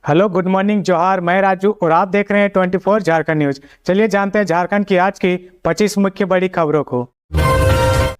Hello, good morning, जोहार। मैं राजू और आप देख रहे हैं 24 झारखंड न्यूज। चलिए जानते हैं झारखंड की आज की 25 मुख्य बड़ी खबरों को।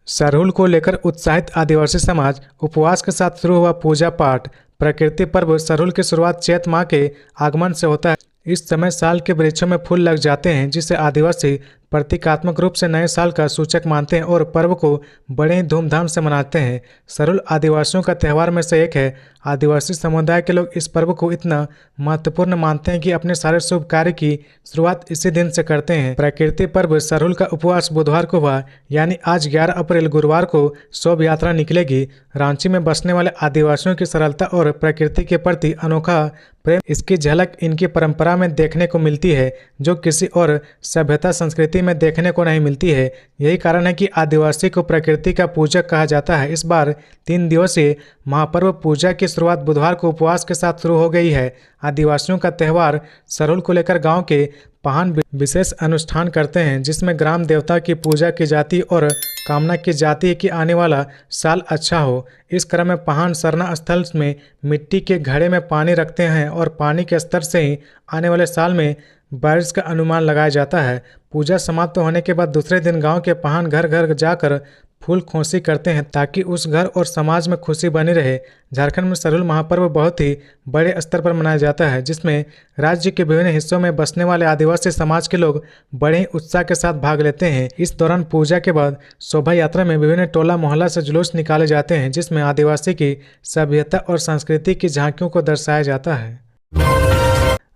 सरहुल को लेकर उत्साहित आदिवासी समाज, उपवास के साथ शुरू हुआ पूजा पाठ। प्रकृति पर्व सरहुल की शुरुआत चैत माह के आगमन से होता है। इस समय साल के वृक्षों में फूल लग जाते हैं, जिसे आदिवासी प्रतीकात्मक रूप से नए साल का सूचक मानते हैं और पर्व को बड़े ही धूमधाम से मनाते हैं। सरहुल आदिवासियों का त्यौहार में से एक है। आदिवासी समुदाय के लोग इस पर्व को इतना महत्वपूर्ण मानते हैं कि अपने सारे शुभ कार्य की शुरुआत इसी दिन से करते हैं। प्रकृति पर्व सरहुल का उपवास बुधवार को हुआ, यानी आज 11 अप्रैल गुरुवार को शोभ यात्रा निकलेगी। रांची में बसने वाले आदिवासियों की सरलता और प्रकृति के प्रति अनोखा प्रेम, इसकी झलक इनकी परंपरा में देखने को मिलती है, जो किसी और सभ्यता संस्कृति में देखने को नहीं मिलती है। यही कारण है कि आदिवासी को प्रकृति का पूजक कहा जाता है। इस बार 3 दिवसीय महापर्व पूजा की शुरुआत बुधवार को उपवास के साथ शुरू हो गई है। आदिवासियों का त्यौहार सरहुल को लेकर गांव के पहान विशेष अनुष्ठान करते हैं, जिसमें ग्राम देवता की पूजा की जाती और कामना की जाती है कि आने वाला साल अच्छा हो। इस क्रम में पहान सरना स्थल में मिट्टी के घड़े में पानी रखते हैं और पानी के स्तर से ही आने वाले साल में बारिश का अनुमान लगाया जाता है। पूजा समाप्त होने के बाद दूसरे दिन गांव के पहान घर घर जाकर फूल खोसी करते हैं, ताकि उस घर और समाज में खुशी बनी रहे। झारखंड में सरहुल महापर्व बहुत ही बड़े स्तर पर मनाया जाता है, जिसमें राज्य के विभिन्न हिस्सों में बसने वाले आदिवासी समाज के लोग बड़े ही उत्साह के साथ भाग लेते हैं। इस दौरान पूजा के बाद शोभा यात्रा में विभिन्न टोला मोहल्ला से जुलूस निकाले जाते हैं, जिसमें आदिवासी की सभ्यता और संस्कृति की झांकियों को दर्शाया जाता है।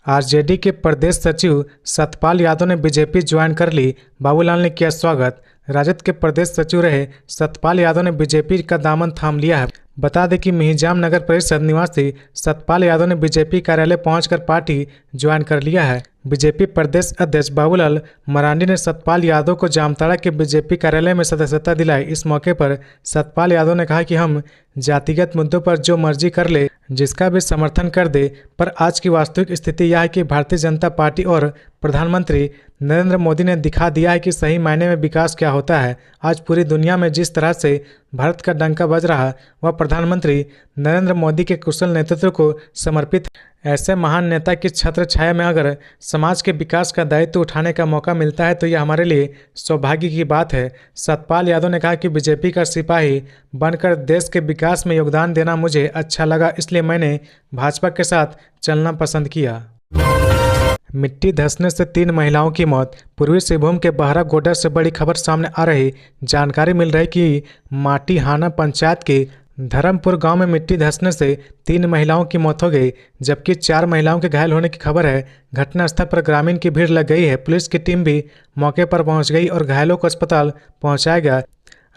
आरजेडी के प्रदेश सचिव सतपाल यादव ने बीजेपी ज्वाइन कर ली, बाबूलाल ने किया स्वागत। राजद के प्रदेश सचिव रहे सतपाल यादव ने बीजेपी का दामन थाम लिया है। बता दें कि मिहिजाम नगर परिषद निवासी सतपाल यादव ने बीजेपी कार्यालय पहुंचकर पार्टी ज्वाइन कर लिया है। बीजेपी प्रदेश अध्यक्ष बाबूलाल मरांडी ने सतपाल यादव को जामताड़ा के बीजेपी कार्यालय में सदस्यता दिलाई। इस मौके पर सतपाल यादव ने कहा कि हम जातिगत मुद्दों पर जो मर्जी कर ले, जिसका भी समर्थन कर दे, पर आज की वास्तविक स्थिति यह है कि भारतीय जनता पार्टी और प्रधानमंत्री नरेंद्र मोदी ने दिखा दिया है कि सही मायने में विकास क्या होता है। आज पूरी दुनिया में जिस तरह से भारत का डंका बज रहा, वह प्रधानमंत्री नरेंद्र मोदी के कुशल नेतृत्व को समर्पित है। ऐसे महान नेता की छत्र छाया में अगर समाज के विकास का दायित्व उठाने का मौका मिलता है तो यह हमारे लिए सौभाग्य की बात है। सतपाल यादव ने कहा कि बीजेपी का सिपाही बनकर देश के विकास में योगदान देना मुझे अच्छा लगा, इसलिए मैंने भाजपा के साथ चलना पसंद किया। मिट्टी धंसने से 3 महिलाओं की मौत। पूर्वी सिंहभूम के बहरा गोड्डा से बड़ी खबर सामने आ रही। जानकारी मिल रही कि माटीहाना पंचायत के धर्मपुर गांव में मिट्टी धंसने से 3 महिलाओं की मौत हो गई, जबकि 4 महिलाओं के घायल होने की खबर है। घटनास्थल पर ग्रामीण की भीड़ लग गई है। पुलिस की टीम भी मौके पर पहुंच गई और घायलों को अस्पताल पहुंचाया गया।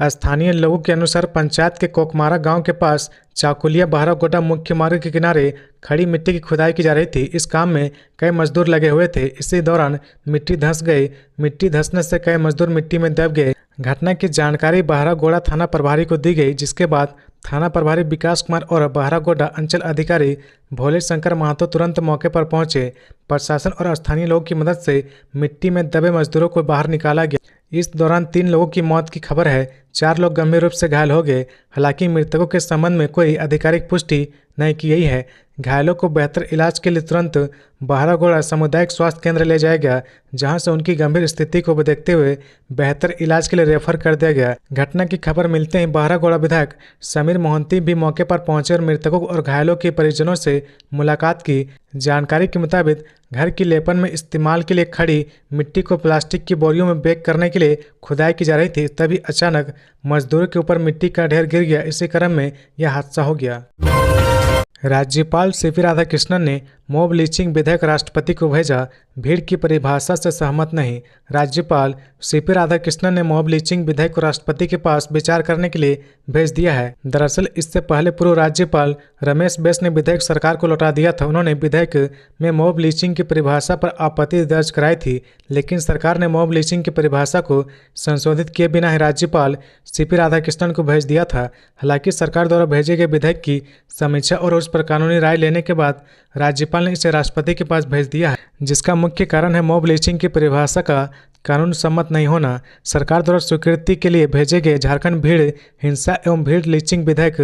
स्थानीय लोगों के अनुसार पंचायत के कोकमारा गांव के पास चाकुलिया बहरा गोड्डा मुख्य मार्ग के किनारे खड़ी मिट्टी की खुदाई की जा रही थी। इस काम में कई मजदूर लगे हुए थे। इसी दौरान मिट्टी धंस गई। मिट्टी धंसने से कई मजदूर मिट्टी में दब गए। घटना की जानकारी बहरा गोड्डा थाना प्रभारी को दी गई, जिसके बाद थाना प्रभारी विकास कुमार और बहरा गोड्डा अंचल अधिकारी भोले शंकर महतो तुरंत मौके पर पहुंचे। प्रशासन और स्थानीय लोगों की मदद से मिट्टी में दबे मजदूरों को बाहर निकाला गया। इस दौरान 3 लोगों की मौत की खबर है। 4 लोग गंभीर रूप से घायल हो गए। हालांकि मृतकों के संबंध में कोई आधिकारिक पुष्टि नहीं की गई है। घायलों को बेहतर इलाज के लिए तुरंत बहरागोड़ा सामुदायिक स्वास्थ्य केंद्र ले जाया गया, जहां से उनकी गंभीर स्थिति को देखते हुए बेहतर इलाज के लिए रेफर कर दिया गया। घटना की खबर मिलते ही बहरागोड़ा विधायक समीर मोहंती भी मौके पर पहुंचे और मृतकों और घायलों के परिजनों से मुलाकात की। जानकारी के मुताबिक घर की लेपन में इस्तेमाल के लिए खड़ी मिट्टी को प्लास्टिक की बोरियों में पैक करने के लिए खुदाई की जा रही थी, तभी अचानक मजदूरों के ऊपर मिट्टी का ढेर गिर गया। इसी क्रम में यह हादसा हो गया। राज्यपाल सीपी राधाकृष्णन ने मॉब लिंचिंग विधेयक राष्ट्रपति को भेजा। भीड़ की परिभाषा से सहमत नहीं। राज्यपाल सीपी राधाकृष्णन ने मॉब लिंचिंग विधेयक को राष्ट्रपति के पास विचार करने के लिए भेज दिया है। दरअसल इससे पहले पूर्व राज्यपाल रमेश बैस ने विधेयक सरकार को लौटा दिया था। उन्होंने विधेयक में मॉब लिंचिंग की परिभाषा पर आपत्ति दर्ज कराई थी, लेकिन सरकार ने मॉब लिंचिंग की परिभाषा को संशोधित किए बिना ही राज्यपाल सीपी राधाकृष्णन को भेज दिया था। हालांकि सरकार द्वारा भेजे गए विधेयक की समीक्षा और उस पर कानूनी राय लेने के बाद राज्यपाल ने इसे राष्ट्रपति के पास भेज दिया है, जिसका मुख्य कारण है मॉब लिंचिंग की परिभाषा का कानून सम्मत नहीं होना। सरकार द्वारा स्वीकृति के लिए भेजे गए झारखंड भीड़ हिंसा एवं भीड़ लिंचिंग विधेयक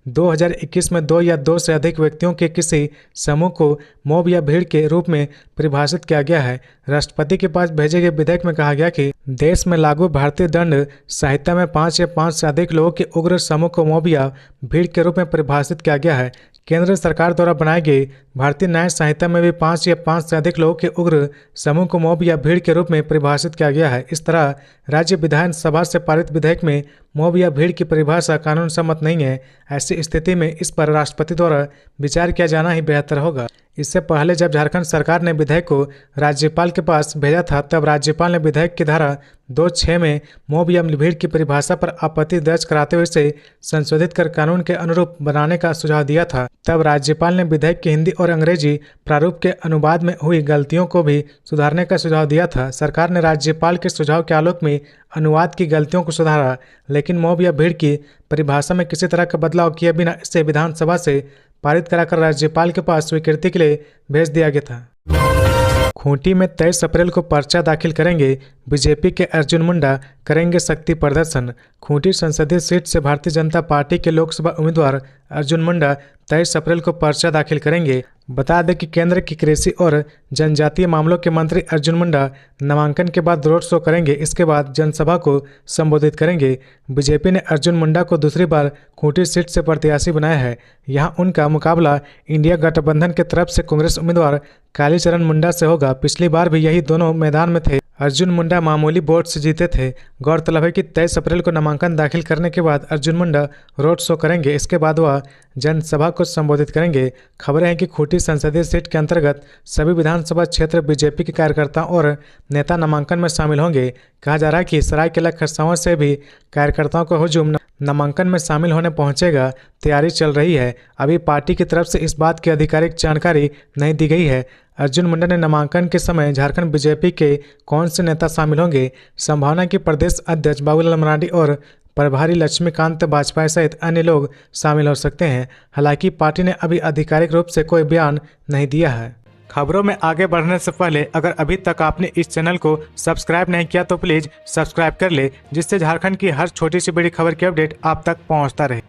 2021 में 2 या 2 से अधिक व्यक्तियों के किसी समूह को मॉब या भीड़ के रूप में परिभाषित किया गया है। राष्ट्रपति के पास भेजे गए विधेयक में कहा गया कि देश में लागू भारतीय दंड संहिता में 5 या 5 से अधिक लोगों के उग्र समूह को मॉब या भीड़ के रूप में परिभाषित किया गया है। केंद्र सरकार द्वारा बनाई गई भारतीय न्याय संहिता में भी 5 या 5 से अधिक लोगों के उग्र समूह को मॉब या भीड़ के रूप में परिभाषित किया गया है। इस तरह राज्य विधानसभा से पारित विधेयक में मॉब या भीड़ की परिभाषा कानून सम्मत नहीं है। ऐसी स्थिति में इस पर राष्ट्रपति द्वारा विचार किया जाना ही बेहतर होगा। इससे पहले जब झारखंड सरकार ने विधेयक को राज्यपाल के पास भेजा था, तब राज्यपाल ने विधेयक की धारा 2(6) में मॉब या भीड़ की परिभाषा पर आपत्ति दर्ज कराते हुए इसे संशोधित कर कानून के अनुरूप बनाने का सुझाव दिया था। तब राज्यपाल ने विधेयक के हिंदी और अंग्रेजी प्रारूप के अनुवाद में हुई गलतियों को भी सुधारने का सुझाव दिया था। सरकार ने राज्यपाल के सुझाव के आलोक में अनुवाद की गलतियों को सुधारा, लेकिन मॉब या भीड़ की परिभाषा में किसी तरह का बदलाव किए बिना इसे विधानसभा से पारित कराकर राज्यपाल के पास स्वीकृति के लिए भेज दिया गया था। खूंटी में 23 अप्रैल को पर्चा दाखिल करेंगे बीजेपी के अर्जुन मुंडा, करेंगे शक्ति प्रदर्शन। खूंटी संसदीय सीट से भारतीय जनता पार्टी के लोकसभा उम्मीदवार अर्जुन मुंडा 23 अप्रैल को पर्चा दाखिल करेंगे। बता दें कि केंद्र की कृषि और जनजातीय मामलों के मंत्री अर्जुन मुंडा नामांकन के बाद रोड शो करेंगे। इसके बाद जनसभा को संबोधित करेंगे। बीजेपी ने अर्जुन मुंडा को दूसरी बार खूंटी सीट से प्रत्याशी बनाया है। यहां उनका मुकाबला इंडिया गठबंधन के तरफ से कांग्रेस उम्मीदवार कालीचरण मुंडा से होगा। पिछली बार भी यही दोनों मैदान में थे। अर्जुन मुंडा मामूली वोट से जीते थे। गौरतलब है कि 23 अप्रैल को नामांकन दाखिल करने के बाद अर्जुन मुंडा रोड शो करेंगे। इसके बाद वह जनसभा को संबोधित करेंगे। खबरें हैं कि खूंटी संसदीय सीट के अंतर्गत सभी विधानसभा क्षेत्र बीजेपी के कार्यकर्ताओं और नेता नामांकन में शामिल होंगे। कहा जा रहा है कि सरायकेला खरसावां से भी कार्यकर्ताओं का हुजूम नामांकन में शामिल होने पहुंचेगा। तैयारी चल रही है। अभी पार्टी की तरफ से इस बात की आधिकारिक जानकारी नहीं दी गई है। अर्जुन मुंडा ने नामांकन के समय झारखंड बीजेपी के कौन से नेता शामिल होंगे, संभावना की प्रदेश अध्यक्ष बाबूलाल मरांडी और प्रभारी लक्ष्मीकांत वाजपेयी सहित अन्य लोग शामिल हो सकते हैं। हालांकि पार्टी ने अभी आधिकारिक रूप से कोई बयान नहीं दिया है। खबरों में आगे बढ़ने से पहले अगर अभी तक आपने इस चैनल को सब्सक्राइब नहीं किया तो प्लीज सब्सक्राइब कर ले, जिससे झारखंड की हर छोटी सी बड़ी खबर की अपडेट आप तक पहुंचता रहे।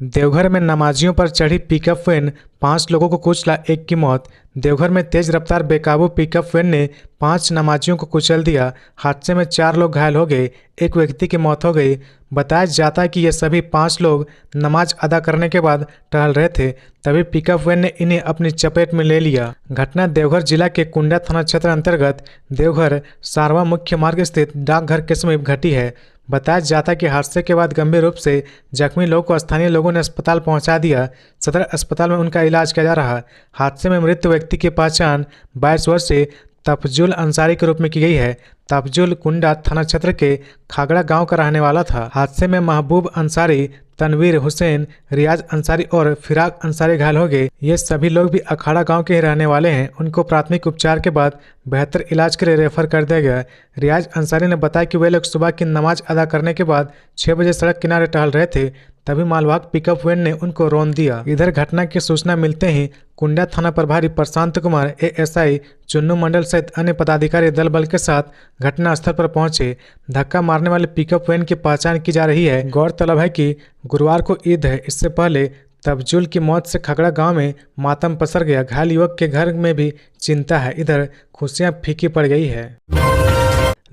देवघर में नमाजियों पर चढ़ी पिकअप वैन, 5 लोगों को कुचला, 1 की मौत। देवघर में तेज रफ्तार बेकाबू पिकअप वैन ने 5 नमाजियों को कुचल दिया। हादसे में 4 लोग घायल हो गए, 1 व्यक्ति की मौत हो गई। बताया जाता है कि ये सभी 5 लोग नमाज अदा करने के बाद टहल रहे थे, तभी पिकअप वैन ने इन्हें अपनी चपेट में ले लिया। घटना देवघर जिला के कुंडा थाना क्षेत्र अंतर्गत देवघर सारवा मुख्य मार्ग स्थित डाकघर के समीप घटी है। बताया जाता है कि हादसे के बाद गंभीर रूप से जख्मी लोगों को स्थानीय लोगों ने अस्पताल पहुंचा दिया। सदर अस्पताल में उनका इलाज किया जा रहा है। हादसे में मृत व्यक्ति की पहचान 22 वर्षीय तफजुल अंसारी के रूप में की गई है। तफजुल कुंडा थाना क्षेत्र के खागड़ा गांव का रहने वाला था। हादसे में महबूब अंसारी, तनवीर हुसैन, रियाज अंसारी और फिराक अंसारी घायल हो गए। ये सभी लोग भी अखाड़ा गांव के ही रहने वाले हैं। उनको प्राथमिक उपचार के बाद बेहतर इलाज के लिए रेफर कर दिया गया। रियाज अंसारी ने बताया कि वे लोग सुबह की नमाज अदा करने के बाद 6 बजे सड़क किनारे टहल रहे थे, तभी मालवाहक पिकअप वैन ने उनको रौंद दिया। इधर घटना की सूचना मिलते ही कुंडा थाना प्रभारी प्रशांत कुमार, एएसआई चुन्नू मंडल सहित अन्य पदाधिकारी दल बल के साथ घटनास्थल पर पहुंचे। धक्का मारने वाले पिकअप वैन की पहचान की जा रही है। गौरतलब है कि गुरुवार को ईद है। इससे पहले तफजुल की मौत से खगड़ा गांव में मातम पसर गया। घायल युवक के घर में भी चिंता है। इधर खुशियां फीकी पड़ गई है।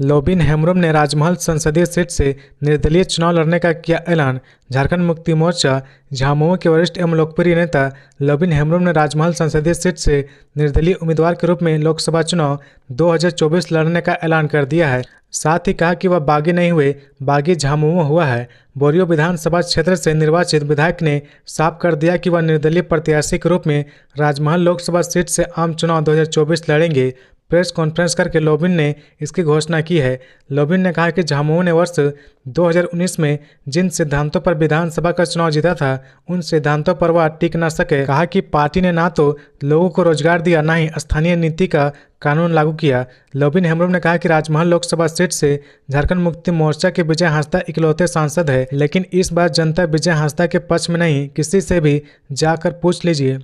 लोबिन हेम्ब्रोम ने राजमहल संसदीय सीट से निर्दलीय चुनाव लड़ने का किया ऐलान। झारखंड मुक्ति मोर्चा झामुमो के वरिष्ठ एवं लोकप्रिय नेता लोबिन हेम्ब्रोम ने राजमहल संसदीय सीट से निर्दलीय उम्मीदवार के रूप में लोकसभा चुनाव 2024 लड़ने का ऐलान कर दिया है। साथ ही कहा कि वह बागी नहीं हुए, बागी झामुमो हुआ है। बोरियो विधानसभा क्षेत्र से निर्वाचित विधायक ने साफ कर दिया कि वह निर्दलीय प्रत्याशी के रूप में राजमहल लोकसभा सीट से आम चुनाव 2024 लड़ेंगे। प्रेस कॉन्फ्रेंस करके लोबिन ने इसकी घोषणा की है। लोबिन ने कहा कि झामुमो ने वर्ष 2019 में जिन सिद्धांतों पर विधानसभा का चुनाव जीता था उन सिद्धांतों पर वह टिक न सके। कहा कि पार्टी ने ना तो लोगों को रोजगार दिया ना ही स्थानीय नीति का कानून लागू किया। लोबिन हेम्ब्रोम ने कहा कि राजमहल लोकसभा सीट से झारखंड मुक्ति मोर्चा के विजय हांसदा इकलौते सांसद है, लेकिन इस बार जनता विजय हांसदा के पक्ष में नहीं, किसी से भी जाकर पूछ लीजिए।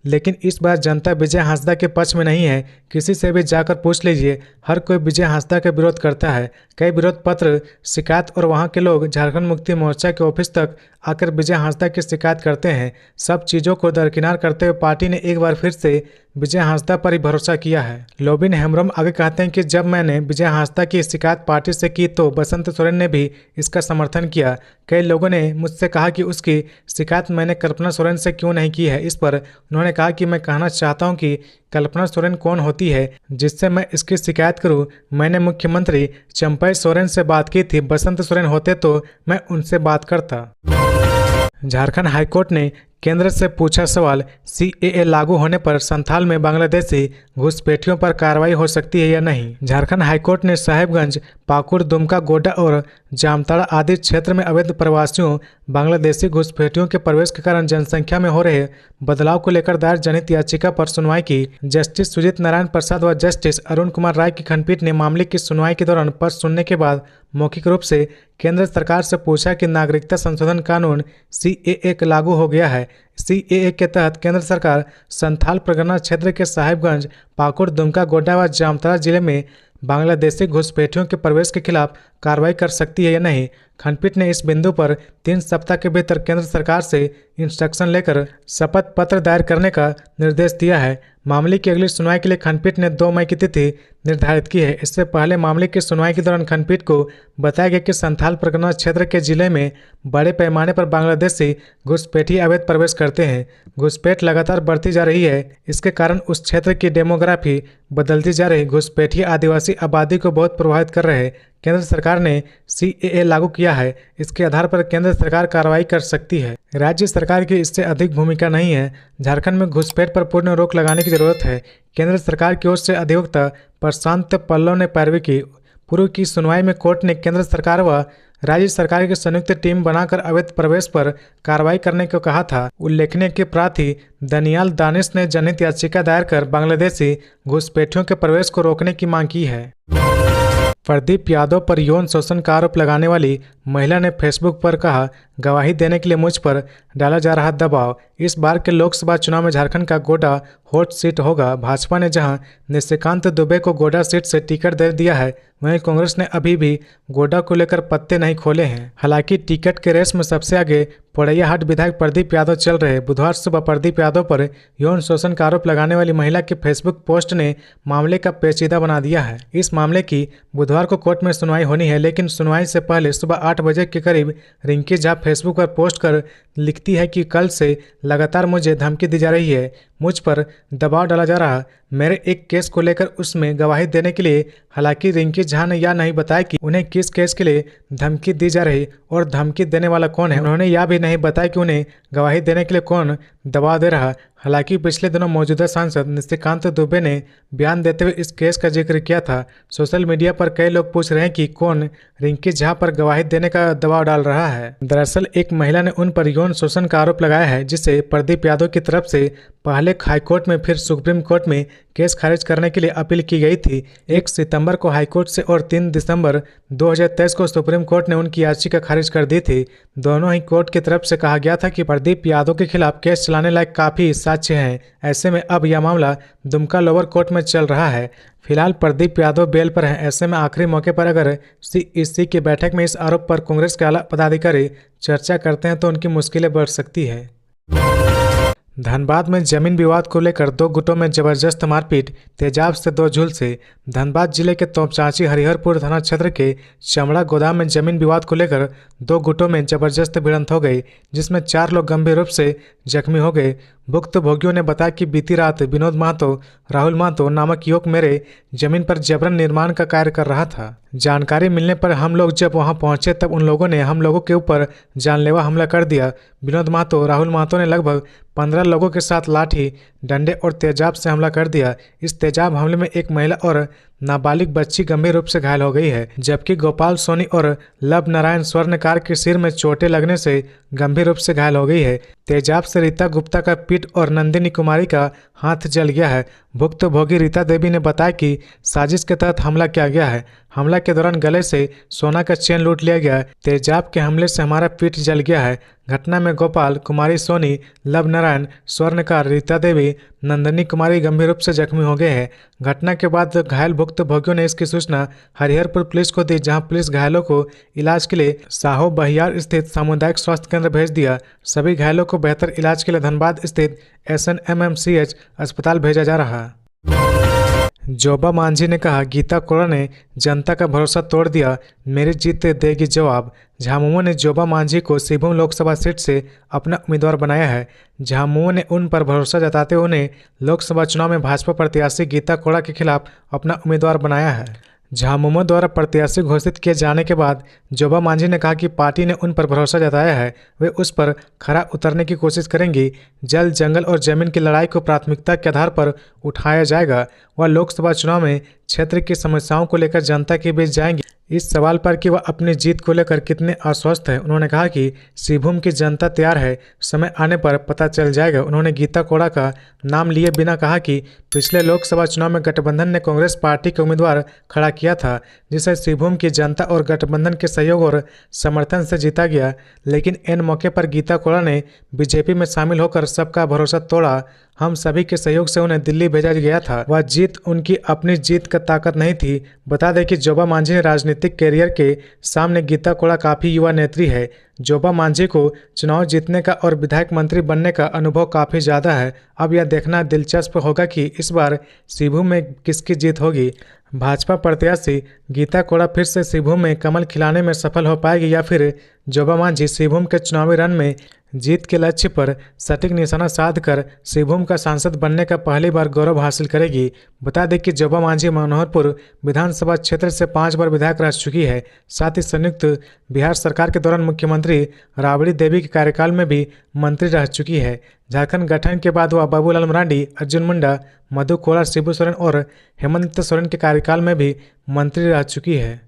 लेकिन इस बार जनता विजय हांसदा के पक्ष में नहीं है, किसी से भी जाकर पूछ लीजिए। हर कोई विजय हांसदा का विरोध करता है। कई विरोध पत्र, शिकायत और वहां के लोग झारखंड मुक्ति मोर्चा के ऑफिस तक आकर विजय हांसदा की शिकायत करते हैं। सब चीज़ों को दरकिनार करते हुए पार्टी ने एक बार फिर से विजय हांसदा पर ही भरोसा किया है। लोबिन हेम्ब्रोम आगे कहते हैं कि जब मैंने विजय हांसदा की शिकायत पार्टी से की तो बसंत सोरेन ने भी इसका समर्थन किया। कई लोगों ने मुझसे कहा कि उसकी शिकायत मैंने कल्पना सोरेन से क्यों नहीं की है। इस पर उन्होंने कहा कि मैं कहना चाहता हूं कि कल्पना सोरेन कौन होती है जिससे मैं इसकी शिकायत करूं। मैंने मुख्यमंत्री चंपई सोरेन से बात की थी, बसंत सोरेन होते तो मैं उनसे बात करता। झारखंड हाईकोर्ट ने केंद्र से पूछा सवाल, सीएए लागू होने पर संथाल में बांग्लादेशी घुसपैठियों पर कार्रवाई हो सकती है या नहीं। झारखंड हाईकोर्ट ने साहेबगंज, पाकुड़, दुमका, गोड्डा और जामताड़ा आदि क्षेत्र में अवैध प्रवासियों बांग्लादेशी घुसपैठियों के प्रवेश के कारण जनसंख्या में हो रहे बदलाव को लेकर दायर जनहित याचिका पर सुनवाई की। जस्टिस सुजीत नारायण प्रसाद व जस्टिस अरुण कुमार राय की खंडपीठ ने मामले की सुनवाई के दौरान पक्ष सुनने के बाद मौखिक रूप से केंद्र सरकार से पूछा कि नागरिकता संशोधन कानून सीएए लागू हो गया है। सीएए के तहत केंद्र सरकार संथाल परगना क्षेत्र के साहिबगंज, पाकुड़, दुमका, गोड्डा व जामताड़ा जिले में बांग्लादेशी घुसपैठियों के प्रवेश के खिलाफ कार्रवाई कर सकती है या नहीं। खंडपीठ ने इस बिंदु पर 3 सप्ताह के भीतर केंद्र सरकार से इंस्ट्रक्शन लेकर शपथ पत्र दायर करने का निर्देश दिया है। मामले की अगली सुनवाई के लिए खंडपीठ ने 2 मई की तिथि निर्धारित की है। इससे पहले मामले की सुनवाई के दौरान खंडपीठ को बताया गया कि संथाल परगना क्षेत्र के जिले में बड़े पैमाने पर बांग्लादेशी घुसपैठी अवैध प्रवेश करते हैं। घुसपैठ लगातार बढ़ती जा रही है। इसके कारण उस क्षेत्र की डेमोग्राफी बदलती जा रही घुसपैठी आदिवासी आबादी को बहुत प्रभावित कर रहे हैं। केंद्र सरकार ने सीएए लागू किया है। इसके आधार पर केंद्र सरकार कार्रवाई कर सकती है। राज्य सरकार की इससे अधिक भूमिका नहीं है। झारखंड में घुसपैठ पर पूर्ण रोक लगाने की जरूरत है। केंद्र सरकार की ओर से अधिवक्ता प्रशांत पल्लव ने पैरवी की। पूर्व की सुनवाई में कोर्ट ने केंद्र सरकार व राज्य सरकार की संयुक्त टीम बनाकर अवैध प्रवेश पर कार्रवाई करने को कहा था। उल्लेखनीय कि प्रार्थी दनियाल दानिश ने जनहित याचिका दायर कर बांग्लादेशी घुसपैठियों के प्रवेश को रोकने की मांग की है। प्रदीप यादव पर यौन शोषण का आरोप लगाने वाली महिला ने फेसबुक पर कहा, गवाही देने के लिए मुझ पर डाला जा रहा दबाव। इस बार के लोकसभा चुनाव में झारखंड का गोड्डा हॉट सीट होगा। भाजपा ने जहां निशिकांत दुबे को गोड्डा सीट से टिकट दे दिया है, वहीं कांग्रेस ने अभी भी गोड्डा को लेकर पत्ते नहीं खोले हैं। हालांकि टिकट के रेस में सबसे आगे पोड़ैयाहाट विधायक प्रदीप यादव चल रहे। बुधवार सुबह प्रदीप यादव पर यौन शोषण का आरोप लगाने वाली महिला की फेसबुक पोस्ट ने मामले का पेचीदा बना दिया है। इस मामले की बुधवार को कोर्ट में सुनवाई होनी है, लेकिन सुनवाई से पहले सुबह 8 बजे के करीब रिंकी झा फेसबुक पर पोस्ट कर लिखती है कि कल से लगातार मुझे धमकी दी जा रही है, मुझ पर दबाव डाला जा रहा मेरे एक केस को लेकर उसमें गवाही देने के लिए। हालांकि रिंकी झा ने यह नहीं बताया कि उन्हें किस केस के लिए धमकी दी जा रही और धमकी देने वाला कौन है। उन्होंने यह भी नहीं बताया कि उन्हें गवाही देने के लिए कौन दबाव दे रहा। हालांकि पिछले दिनों मौजूदा सांसद निशिकांत दुबे ने बयान देते हुए इस केस का जिक्र किया था। सोशल मीडिया पर कई लोग पूछ रहे हैं कि कौन रिंकी झा पर गवाही देने का दबाव डाल रहा है। दरअसल एक महिला ने उन पर यौन शोषण का आरोप लगाया है, जिसे प्रदीप यादव की तरफ से पहले हाईकोर्ट में फिर सुप्रीम कोर्ट में केस खारिज करने के लिए अपील की गई थी। 1 सितंबर को हाईकोर्ट से और 3 दिसंबर 2023 को सुप्रीम कोर्ट ने उनकी याचिका खारिज कर दी थी। दोनों ही कोर्ट की तरफ से कहा गया था कि प्रदीप यादव के खिलाफ केस चलाने लायक काफ़ी साक्ष्य हैं। ऐसे में अब यह मामला दुमका लोअर कोर्ट में चल रहा है। फिलहाल प्रदीप यादव बेल पर हैं। ऐसे में आखिरी मौके पर अगर सीईसी की बैठक में इस आरोप पर कांग्रेस के आला पदाधिकारी चर्चा करते हैं तो उनकी मुश्किलें बढ़ सकती है। धनबाद में जमीन विवाद को लेकर 2 गुटों में जबरदस्त मारपीट, तेजाब से 2 झुलसे। धनबाद जिले के तोपचांची हरिहरपुर थाना क्षेत्र के चमड़ा गोदाम में जमीन विवाद को लेकर 2 गुटों में जबरदस्त भिड़ंत हो गई, जिसमें 4 लोग गंभीर रूप से जख्मी हो गए। भुक्तभोगियों ने बताया कि बीती रात विनोद महतो, राहुल महतो नामक युवक मेरे जमीन पर जबरन निर्माण का कार्य कर रहा था। जानकारी मिलने पर हम लोग जब वहां पहुंचे तब उन लोगों ने हम लोगों के ऊपर जानलेवा हमला कर दिया। विनोद महतो, राहुल महतो ने लगभग 15 लोगों के साथ लाठी, डंडे और तेजाब से हमला कर दिया। इस तेजाब हमले में एक महिला और नाबालिग बच्ची गंभीर रूप से घायल हो गई है, जबकि गोपाल सोनी और लव नारायण स्वर्णकार के सिर में चोटें लगने से गंभीर रूप से घायल हो गई है। तेजाब से रीता गुप्ता का पीठ और नंदिनी कुमारी का हाथ जल गया है। भुक्तभोगी रीता देवी ने बताया कि साजिश के तहत हमला किया गया है। हमला के दौरान गले से सोना का चेन लूट लिया गया। तेजाब के हमले से हमारा पीठ जल गया है। घटना में गोपाल, कुमारी सोनी, लव नारायण, स्वर्णकार, रीता देवी, नंदिनी कुमारी गंभीर रूप से जख्मी हो गए हैं। घटना के बाद घायल भुक्तभोगियों ने इसकी सूचना हरिहरपुर पुलिस को दी, जहां पुलिस घायलों को इलाज के लिए साहो बहियार स्थित सामुदायिक स्वास्थ्य केंद्र भेज दिया। सभी घायलों को बेहतर इलाज के लिए धनबाद स्थित SNMMCH अस्पताल भेजा जा रहा है। जोबा मांझी ने कहा, गीता कोड़ा ने जनता का भरोसा तोड़ दिया, मेरी जीत देगी जवाब। झामुमो ने जोबा मांझी को सिंहभूम लोकसभा सीट से अपना उम्मीदवार बनाया है। झामुमो ने उन पर भरोसा जताते हुए उन्हें लोकसभा चुनाव में भाजपा प्रत्याशी गीता कोड़ा के खिलाफ अपना उम्मीदवार बनाया है। झामुमो द्वारा प्रत्याशी घोषित किए जाने के बाद जोबा मांझी ने कहा कि पार्टी ने उन पर भरोसा जताया है, वे उस पर खरा उतरने की कोशिश करेंगी। जल, जंगल और जमीन की लड़ाई को प्राथमिकता के आधार पर उठाया जाएगा। वह लोकसभा चुनाव में क्षेत्र की समस्याओं को लेकर जनता के बीच जाएंगी। इस सवाल पर कि वह अपनी जीत को लेकर कितने आश्वस्त है, उन्होंने कहा कि सिंहभूम की जनता तैयार है, समय आने पर पता चल जाएगा। उन्होंने गीता कोड़ा का नाम लिए बिना कहा कि पिछले लोकसभा चुनाव में गठबंधन ने कांग्रेस पार्टी के उम्मीदवार खड़ा किया था, जिसे सिंहभूम की जनता और गठबंधन के सहयोग और समर्थन से जीता गया। लेकिन इन मौके पर गीता कोड़ा ने बीजेपी में शामिल होकर सबका भरोसा तोड़ा। हम सभी के सहयोग से उन्हें दिल्ली भेजा गया था। वह जीत उनकी अपनी जीत का ताकत नहीं थी। बता दें कि जोबा मांझी राजनीतिक कैरियर के सामने गीता कोड़ा काफ़ी युवा नेत्री है। जोबा मांझी को चुनाव जीतने का और विधायक मंत्री बनने का अनुभव काफ़ी ज़्यादा है। अब यह देखना दिलचस्प होगा कि इस बार सिंहभूम में किसकी जीत होगी। भाजपा प्रत्याशी गीता कोड़ा फिर से सिंहभूम में कमल खिलाने में सफल हो पाएगी या फिर जोबा मांझी सिंहभूम के चुनावी रण में जीत के लक्ष्य पर सटीक निशाना साधकर सिंहभूम का सांसद बनने का पहली बार गौरव हासिल करेगी। बता दें कि जोबा मांझी मनोहरपुर विधानसभा क्षेत्र से 5 बार विधायक रह चुकी है। साथ ही संयुक्त बिहार सरकार के दौरान मुख्यमंत्री राबड़ी देवी के कार्यकाल में भी मंत्री रह चुकी है। झारखंड गठन के बाद वह बाबूलाल मरांडी, अर्जुन मुंडा, मधु कोड़ा, शिबू सोरेन और हेमंत सोरेन के कार्यकाल में भी मंत्री रह चुकी है।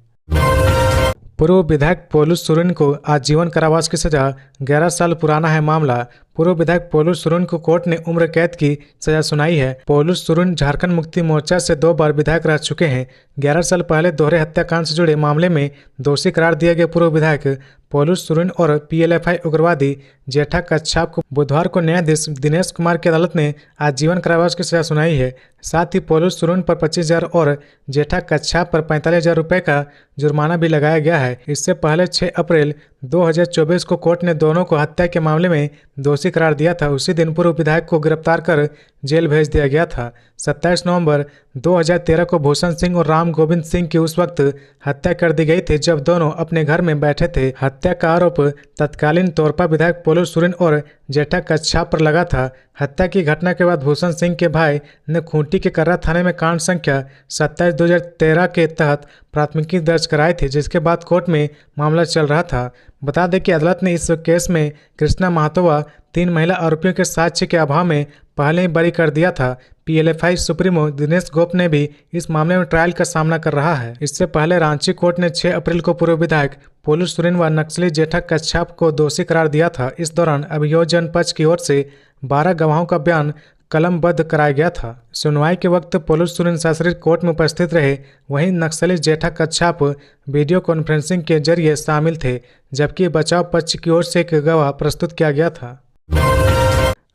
पूर्व विधायक पोलू सोरेन को आजीवन कारावास की सजा। 11 साल पुराना है मामला। पूर्व विधायक पोलू सोरेन को कोर्ट ने उम्र कैद की सजा सुनाई है। पोलू सोरेन झारखंड मुक्ति मोर्चा से 2 बार विधायक रह चुके हैं। 11 साल पहले दोहरे हत्याकांड से जुड़े मामले में दोषी करार दिए गए पूर्व विधायक पोलू सोरेन और PLFI उग्रवादी जेठा कच्छाप को बुधवार को न्यायाधीश दिनेश कुमार की अदालत ने आजीवन कारावास की सजा सुनाई है। साथ ही पोलू सोरेन पर 25,000 और जेठा कच्छाप पर 45,000 रुपये का जुर्माना भी लगाया गया है। इससे पहले 6 अप्रैल 2024 को कोर्ट ने दोनों को हत्या के मामले में दोषी करार दिया था। उसी दिन पूर्व विधायक को गिरफ्तार कर जेल भेज दिया गया था। 27 नवंबर 2013 को भूषण सिंह और राम गोविंद सिंह की उस वक्त हत्या कर दी गई थी जब दोनों अपने घर में बैठे थे। हत्या का आरोप तत्कालीन तोरपा विधायक पोलू सोरेन और जेठा कच्छाप पर लगा था। हत्या की घटना के बाद भूषण सिंह के भाई ने खूंटी के कर्रा थाने में कांड संख्या 27/2013 के तहत प्राथमिकी दर्ज कराई थी, जिसके बाद कोर्ट में मामला चल रहा था। बता दें कि अदालत ने इस केस में कृष्णा महतो व 3 महिला आरोपियों के साक्ष्य के अभाव में पहले ही बरी कर दिया था। PLFI सुप्रीमो दिनेश गोप ने भी इस मामले में ट्रायल का सामना कर रहा है। इससे पहले रांची कोर्ट ने 6 अप्रैल को पूर्व विधायक पोलू सोरेन व नक्सली जेठा कच्छाप को दोषी करार दिया था। इस दौरान अभियोजन पक्ष की ओर से 12 गवाहों का बयान कलमबद्ध कराया गया था। सुनवाई के वक्त पोलू सोरेन सशरीर कोर्ट में उपस्थित रहे। वहीं नक्सली जेठा कच्छाप वीडियो कॉन्फ्रेंसिंग के जरिए शामिल थे, जबकि बचाव पक्ष की ओर से एक गवाह प्रस्तुत किया गया था।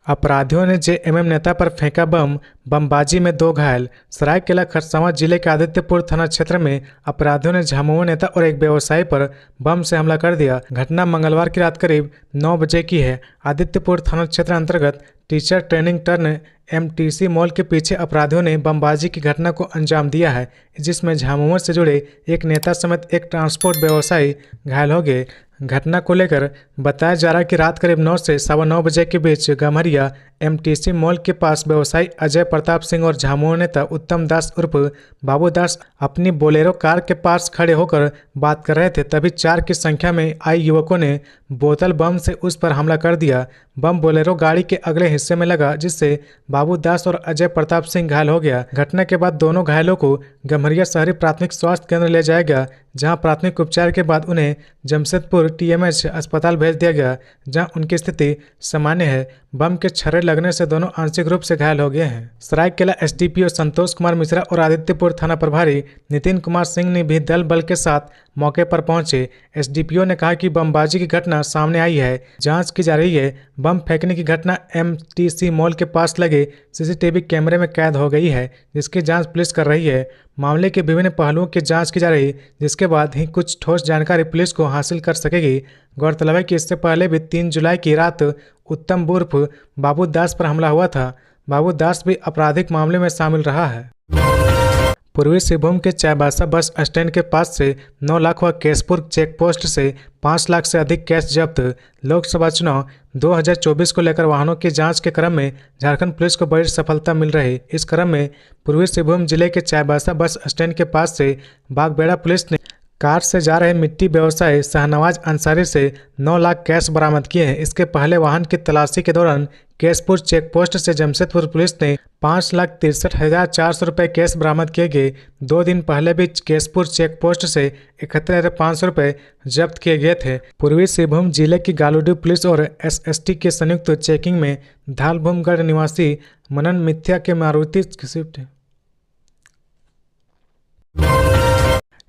अपराधियों ने JMM नेता पर फेंका बम, बमबाजी में 2 घायल। सरायकेला खरसावां जिले के आदित्यपुर थाना क्षेत्र में अपराधियों ने झामुमो नेता और एक व्यवसायी पर बम से हमला कर दिया। घटना मंगलवार की रात करीब 9 बजे की है। आदित्यपुर थाना क्षेत्र अंतर्गत teacher training turn MTC mall के पीछे अपराधियों ने बमबाजी की घटना को अंजाम दिया है, जिसमें झामुमो से जुड़े एक नेता समेत एक ट्रांसपोर्ट व्यवसायी घायल हो गए। घटना को लेकर बताया जा रहा है कि रात करीब 9 से 9:15 बजे के बीच गम्हरिया एमटीसी मॉल के पास व्यवसायी अजय प्रताप सिंह और झामुमो नेता उत्तम दास उर्फ बाबू दास अपनी बोलेरो कार के पास खड़े होकर बात कर रहे थे। तभी 4 की संख्या में आए युवकों ने बोतल बम से उस पर हमला कर दिया। बम बोलेरो गाड़ी के अगले हिस्से में लगा, जिससे बाबू दास और अजय प्रताप सिंह घायल हो गया। घटना के बाद दोनों घायलों को गम्हरिया शहरी प्राथमिक स्वास्थ्य केंद्र ले जाया गया, जहां प्राथमिक उपचार के बाद उन्हें जमशेदपुर टीएमएच अस्पताल भेज दिया गया, जहां उनकी स्थिति सामान्य है। बम के छर्रे लगने से दोनों आंशिक रूप से घायल हो गए हैं। सरायकेला एसडीपीओ संतोष कुमार मिश्रा और आदित्यपुर थाना प्रभारी नितिन कुमार सिंह ने भी दल बल के साथ मौके पर पहुंचे। एसडीपीओ ने कहा कि बमबाजी की घटना सामने आई है, जांच की जा रही है। बम फेंकने की घटना एमटीसी मॉल के पास लगे सीसीटीवी कैमरे में कैद हो गई है, जिसकी जांच पुलिस कर रही है। मामले के विभिन्न पहलुओं की जांच की जा रही, जिसके बाद ही कुछ ठोस जानकारी पुलिस को हासिल कर सकेगी। गौरतलब है कि इससे पहले भी 3 जुलाई की रात उत्तम उर्फ बाबू दास पर हमला हुआ था। बाबू दास भी आपराधिक मामले में शामिल रहा है। पूर्वी सिंहभूम के चाईबासा बस स्टैंड के पास से 9 लाख व केशपुर चेकपोस्ट से 5 लाख से अधिक कैश जब्त। लोकसभा चुनाव 2024 को लेकर वाहनों की जांच के क्रम में झारखंड पुलिस को बड़ी सफलता मिल रही। इस क्रम में पूर्वी सिंहभूम जिले के चाईबासा बस स्टैंड के पास से बागबेड़ा पुलिस ने कार से जा रहे मिट्टी व्यवसायी शाहनवाज अंसारी से 9 लाख कैश बरामद किए हैं। इसके पहले वाहन की तलाशी के दौरान केशपुर चेकपोस्ट से जमशेदपुर पुलिस ने 5,63,400 रुपये कैश बरामद किए गए। 2 दिन पहले भी केशपुर चेकपोस्ट से 71,500 रुपये जब्त किए गए थे। पूर्वी सिंहभूम जिले की गालूडी पुलिस और एसएसटी के संयुक्त चेकिंग में धालभूमगढ़ निवासी मनन मिथ्या के मारुति स्विफ्ट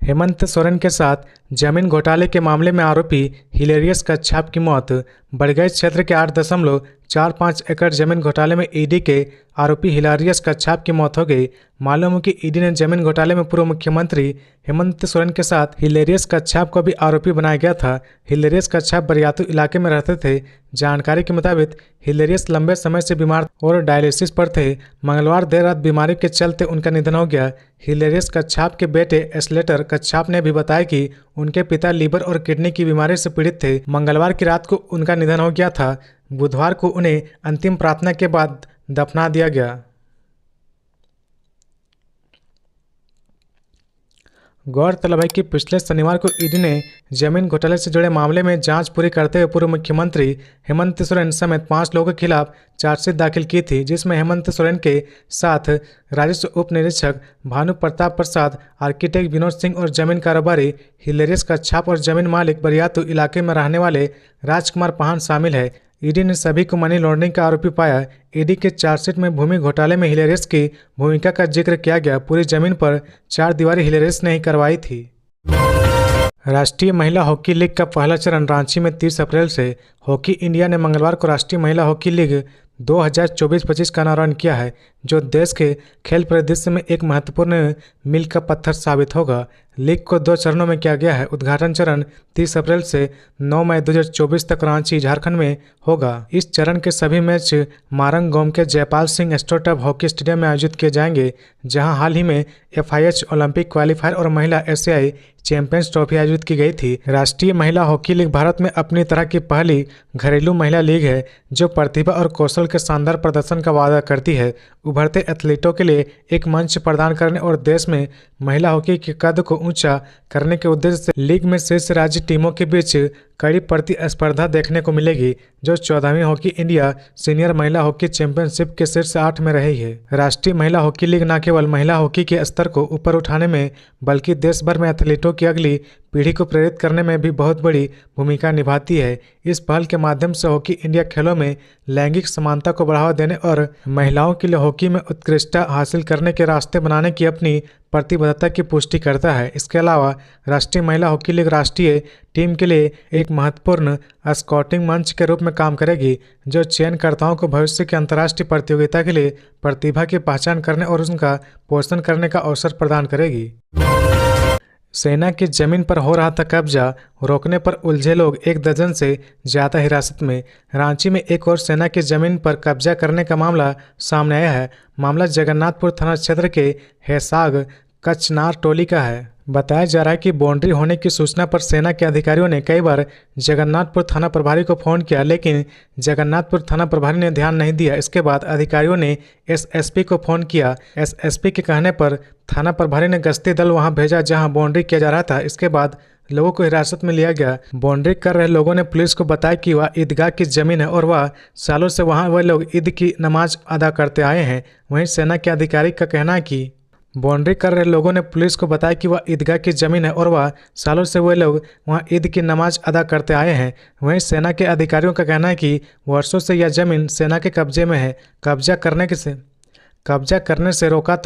हेमंत सोरेन के साथ जमीन घोटाले के मामले में आरोपी हिलेरियस कच्छाप की मौत। बड़गैच क्षेत्र के 8.45 एकड़ जमीन घोटाले में ईडी के आरोपी हिलेरियस कच्छाप की मौत हो गई। मालूम हो कि ईडी ने जमीन घोटाले में पूर्व मुख्यमंत्री हेमंत सोरेन के साथ हिलेरियस कच्छाप को भी आरोपी बनाया गया था। हिलेरियस कच्छाप बरियातू इलाके में रहते थे। जानकारी के मुताबिक हिलेरियस लंबे समय से बीमार और डायलिसिस पर थे। मंगलवार देर रात बीमारी के चलते उनका निधन हो गया। हिलेरियस कच्छाप के बेटे एस्लेटर कच्छाप ने भी बताया कि उनके पिता लीवर और किडनी की बीमारी से पीड़ित थे। मंगलवार की रात को उनका निधन हो गया था। बुधवार को उन्हें अंतिम प्रार्थना के बाद दफना दिया गया। गौरतलब है कि पिछले शनिवार को ईडी ने जमीन घोटाले से जुड़े मामले में जांच पूरी करते हुए पूर्व मुख्यमंत्री हेमंत सोरेन समेत 5 लोगों के खिलाफ चार्जशीट दाखिल की थी, जिसमें हेमंत सोरेन के साथ राजस्व उप निरीक्षक भानु प्रताप प्रसाद, आर्किटेक्ट विनोद सिंह और जमीन कारोबारी हिलेरियस कच्छाप और जमीन मालिक बरियातू इलाके में रहने वाले राजकुमार पाहन शामिल है। ईडी ने सभी को मनी लॉन्ड्रिंग का आरोपी पाया। ईडी के चार्जशीट में भूमि घोटाले में हिलेरियस की भूमिका का जिक्र किया गया। पूरी जमीन पर 4 दीवारी हिलेरियस ने ही करवाई थी। राष्ट्रीय महिला हॉकी लीग का पहला चरण रांची में 30 अप्रैल से हॉकी इंडिया ने मंगलवार को राष्ट्रीय महिला हॉकी लीग 2024-25 का अनावरण किया है, जो देश के खेल परिदृश्य में एक महत्वपूर्ण मील का पत्थर साबित होगा। लीग को 2 चरणों में किया गया है। उद्घाटन चरण 30 अप्रैल से 9 मई 2024 तक रांची, झारखंड में होगा। इस चरण के सभी मैच मारंग गांव के Jaipal Singh astroturf hockey stadium में आयोजित किए जाएंगे, जहां हाल ही में FIH ओलंपिक क्वालिफायर और महिला एशियाई चैंपियंस ट्रॉफी आयोजित की गई थी। राष्ट्रीय महिला हॉकी लीग भारत में अपनी तरह की पहली घरेलू महिला लीग है, जो प्रतिभा और कौशल के शानदार प्रदर्शन का वादा करती है। उभरते एथलीटों के लिए एक मंच प्रदान करने और देश में महिला हॉकी के कद को ऊंचा करने के उद्देश्य से लीग में शीर्ष राज्य टीमों के बीच कड़ी प्रतिस्पर्धा देखने को मिलेगी, जो 14वीं हॉकी इंडिया सीनियर महिला हॉकी चैंपियनशिप के शीर्ष 8 में रही है। राष्ट्रीय महिला हॉकी लीग न केवल महिला हॉकी के स्तर को ऊपर उठाने में, बल्कि देश भर में एथलीटों की अगली पीढ़ी को प्रेरित करने में भी बहुत बड़ी भूमिका निभाती है। इस पहल के माध्यम से हॉकी इंडिया खेलों में लैंगिक समानता को बढ़ावा देने और महिलाओं के लिए हॉकी में उत्कृष्टता हासिल करने के रास्ते बनाने की अपनी प्रतिबद्धता की पुष्टि करता है। इसके अलावा राष्ट्रीय महिला हॉकी लीग राष्ट्रीय टीम के लिए एक महत्वपूर्ण स्काउटिंग मंच के रूप में काम करेगी, जो चयनकर्ताओं को भविष्य की अंतर्राष्ट्रीय प्रतियोगिता के लिए प्रतिभा की पहचान करने और उनका पोषण करने का अवसर प्रदान करेगी। सेना की जमीन पर हो रहा था कब्जा, रोकने पर उलझे लोग 1 दर्जन से ज्यादा हिरासत में। रांची में एक और सेना की जमीन पर कब्जा करने का मामला सामने आया है। मामला जगन्नाथपुर थाना क्षेत्र के हैसाग कचनार टोली का है। बताया जा रहा है कि बाउंड्री होने की सूचना पर सेना के अधिकारियों ने कई बार जगन्नाथपुर थाना प्रभारी को फोन किया, लेकिन जगन्नाथपुर थाना प्रभारी ने ध्यान नहीं दिया। इसके बाद अधिकारियों ने एसएसपी को फोन किया। एसएसपी के कहने पर थाना प्रभारी ने गश्ती दल वहां भेजा जहां बाउंड्री किया जा रहा था। इसके बाद लोगों को हिरासत में लिया गया। बाउंड्री कर रहे लोगों ने पुलिस को बताया कि वह ईदगाह की जमीन है और वह सालों से वहां वह लोग ईद की नमाज अदा करते आए हैं। वहीं सेना के अधिकारी का कहना है कि बाउंड्री कर रहे लोगों ने पुलिस को बताया कि वह ईदगाह की जमीन है और वह सालों से वे लोग वहां ईद की नमाज अदा करते आए हैं। वहीं सेना के अधिकारियों का कहना है कि वर्षों से यह जमीन सेना के कब्जे में है। कब्जा करने से रोका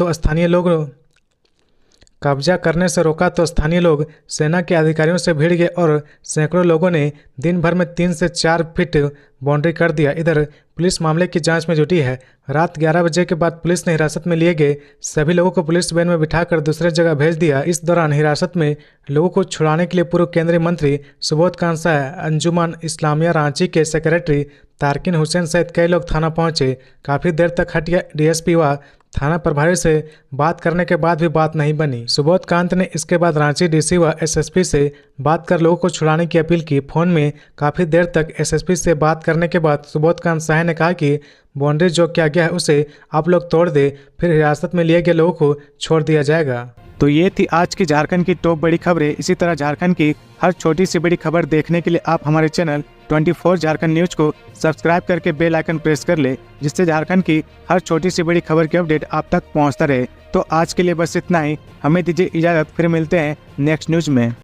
तो स्थानीय लोग सेना के अधिकारियों से भिड़ गए और सैकड़ों लोगों ने दिन भर में 3 से 4 फीट बाउंड्री कर दिया। इधर पुलिस मामले की जांच में जुटी है। रात 11 बजे के बाद पुलिस ने हिरासत में लिए गए सभी लोगों को पुलिस वैन में बिठाकर दूसरे जगह भेज दिया। इस दौरान हिरासत में लोगों को छुड़ाने के लिए पूर्व केंद्रीय मंत्री सुबोध कांसा, अंजुमन इस्लामिया रांची के सेक्रेटरी तारकिन हुसैन सहित कई लोग थाना पहुंचे। काफ़ी देर तक हटिया डीएसपी व थाना प्रभारी से बात करने के बाद भी बात नहीं बनी। सुबोध कांत ने इसके बाद रांची डीसी व एसएसपी से बात कर लोगों को छुड़ाने की अपील की। फोन में काफ़ी देर तक एसएसपी से बात करने के बाद सुबोध कांत साह ने कहा कि बाउंड्री जो किया गया है उसे आप लोग तोड़ दे, फिर हिरासत में लिए गए लोगों को छोड़ दिया जाएगा। तो ये थी आज की झारखंड की टॉप बड़ी खबरें। इसी तरह झारखंड की हर छोटी सी बड़ी खबर देखने के लिए आप हमारे चैनल 24 झारखंड न्यूज को सब्सक्राइब करके बेल आइकन प्रेस कर ले, जिससे झारखंड की हर छोटी सी बड़ी खबर की अपडेट आप तक पहुंचता रहे। तो आज के लिए बस इतना ही। हमें दीजिए इजाज़त, फिर मिलते हैं नेक्स्ट न्यूज में।